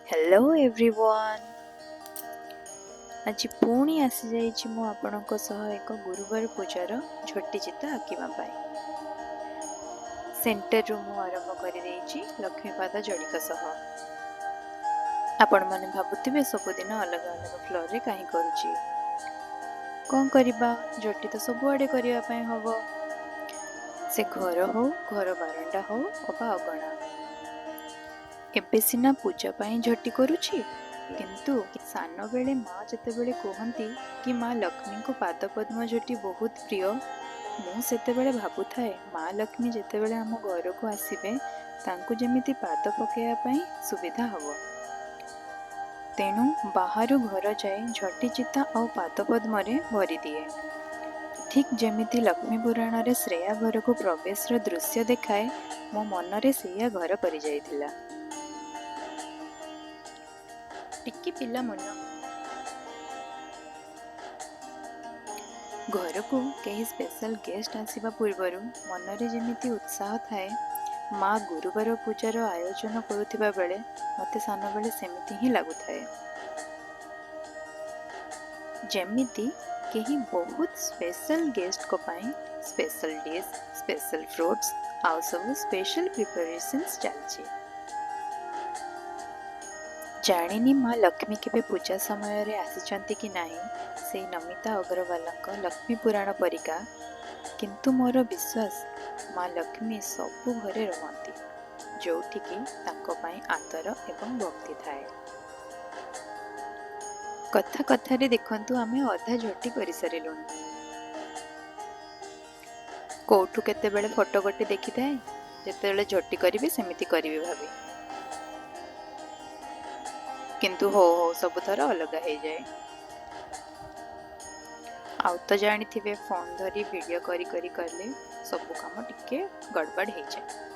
Hello everyone. आज पुणी आसी जाइछि मु आपणक सह एक गुरुवार पूजार झोटी चित्र आंकिबा पाई। सेंटर रु मु आरंभ करि देइछि लक्ष्मीपाद जोड़िक सह। आपण माने भाबुथिबे सबुदिन अलग अलग फ्लोर रे काहे करूछि, कोन करिबा, झोटी तो सबुआडे करिबा पई हबो। से घर हो, घर बारंडा हो अबा अगणा। एबे सिना पूजा पाई झोटी करूछि, किंतु सान बेले माँ जेतेबेले कहती कि माँ लक्ष्मी को पाद पद्म झोटी बहुत प्रिय, मु सेतेबेले भाबुथाए माँ लक्ष्मी जेतेबेले आम घर को आसीबे तांकु जेमिति पाद पकेया पाई सुविधा हबो। तेणु बाहरु घर जाए झोटी चिता और पाद पद्म रे भरी दिए। ठीक जेमिति लक्ष्मी पुराण रे श्रेया घर को प्रवेश र दृश्य देखाए, मो मन रे सेया घर करि जाइथिला। टिकी पिला मन घर को कई स्पेशल गेस्ट आसीबा पूर्वरु मनरे जेमिति उत्साह थाए, माँ गुरुवार पूजार आयोजन करुथिबा बेले मते सान बेले सेमिति ही लागुथाए। जेमिति केही बहुत स्पेशल गेस्ट को पाई स्पेशल डिश, स्पेशल फ्रूट्स आउ सब स्पेशल प्रिपरेशंस चलछि। जानिनी माँ लक्ष्मी केबे पूजा समय रे आसीचंती कि नाही, से नमिता अग्रवालंक लक्ष्मी पुराण परिका, किंतु मोर विश्वास माँ लक्ष्मी सबु घरे रहंती, जोठी कि तांको पई आदर एवं भक्ति थाए। कथा कथा रे देखंतु आमे अधा झोटी करि सारिलुन। कोठु केते बेले फोटो गोटे देखि थाए, जेतेबेले झोटी करिवे सेमिति करिवे भाबी, किंतु हो सब थर अलग हो जाए। आउ तो जानी थिबे फोन धरी वीडियो करी करी करले सब काम टिके गड़बड़ हो जाए।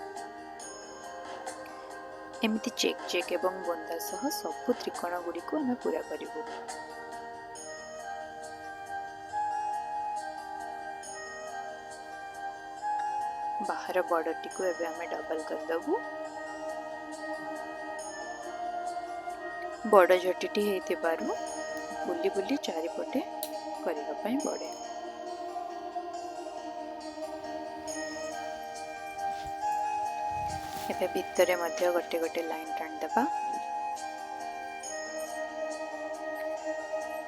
एमिति चेक चेक एवं बंदा सह सब त्रिकोण गुडी को हमें पूरा करिवु। बाहर बॉर्डर टी को एबे हमें डबल कर दबु। बड़ झोटी हेतिबारु बुली बुली चारिपटे करिबा पई पड़े। एबे भितरे मध्य गोटे गोटे लाइन टाण दबा।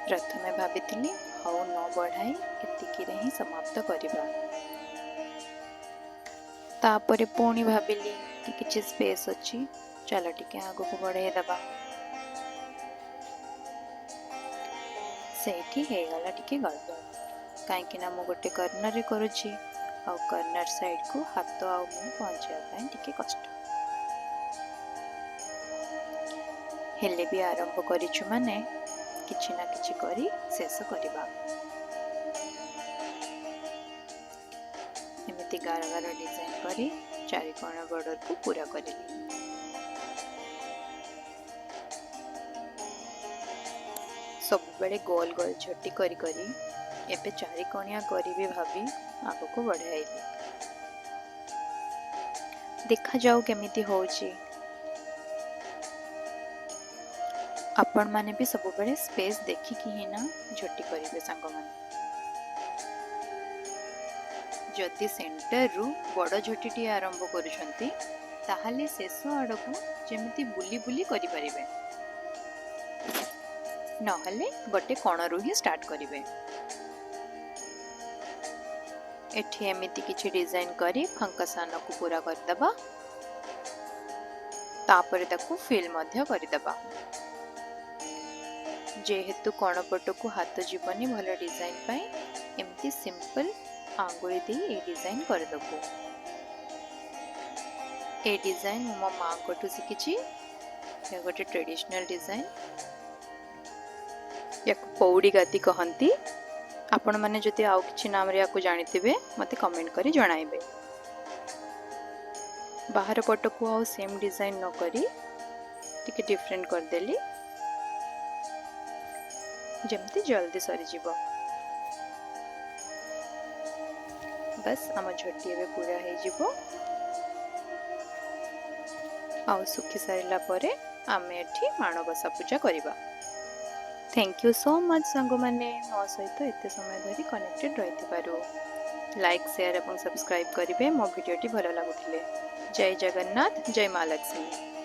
प्रथमे भाबिथिली हौ न बढ़ाई एतिकी रे ही समाप्त करिबा, तापरे पुणी भाबिली कि किछि स्पेस अछि, चलो टिके आगु को बढ़ाई दबा। सेठी हेगला टिके गड़बड़, काईकि ना मु गोटे कर्नर रे करूछि और कर्नर साइड को हाथ आउ मु पहुंचया पई टिके कष्ट। हेले भी आरंभ करिछु माने किछि ना किछि करी शेष करिबा। एमिति गार गार डिजाइन करी चारि कोण बॉर्डर को पूरा करिली। सब बेले गोल गोल झोटी करी करी एबे चारि कोणिया करिवे भाबी आगो को बढ़ाइली। देखा जाऊ केमिति होउची। आपण माने भी सब बेले स्पेस देखि कि ही ना झोटी करिवे संग माने। जदि सेंटर रु बड़ झोटीटी आरंभ करूछंती ताहाले शेष आडको जेमिति बुली बुली करि परिबे, नहले गोटे कोणरू ही स्टार्ट करिवे। एठी एमिति किछि डिजाइन करी फंका सान को पूरा कर दबा, तापरे ताकू फिल मध्य करि दबा। जेहेतु कोण पट को हाथ जीवनी भल डिजाइन पाई एमिति सिंपल आंगुली दे ए डिजाइन कर दबो। ए डिजाइन मो मां कोठु सिकिछि, या गोटे ट्रेडिशनल डिजाइन, या पौड़ी गाती कहंती। आपण माने जति आउ किछि नाम रे याकू जानिथिबे मते कमेंट करी जणाइबे। बाहर पट को आउ सेम डिजाइन न करी टिके डिफरेंट कर देली, जेमती जल्दी सरी जीवो। बस आम झोटी एबे पूरा हे जीवो। आउ सुखी सारिला परे आमे एठी माणबसा पूजा करिबा। थैंक यू सो मच सांगमाने मो सहित एते समय धरी कनेक्टेड रहिथिबारु। लाइक शेयर एवं सब्सक्राइब करिवे मो वीडियोटी भलो लागुथिले। जय जगन्नाथ, जय माँ लक्ष्मी।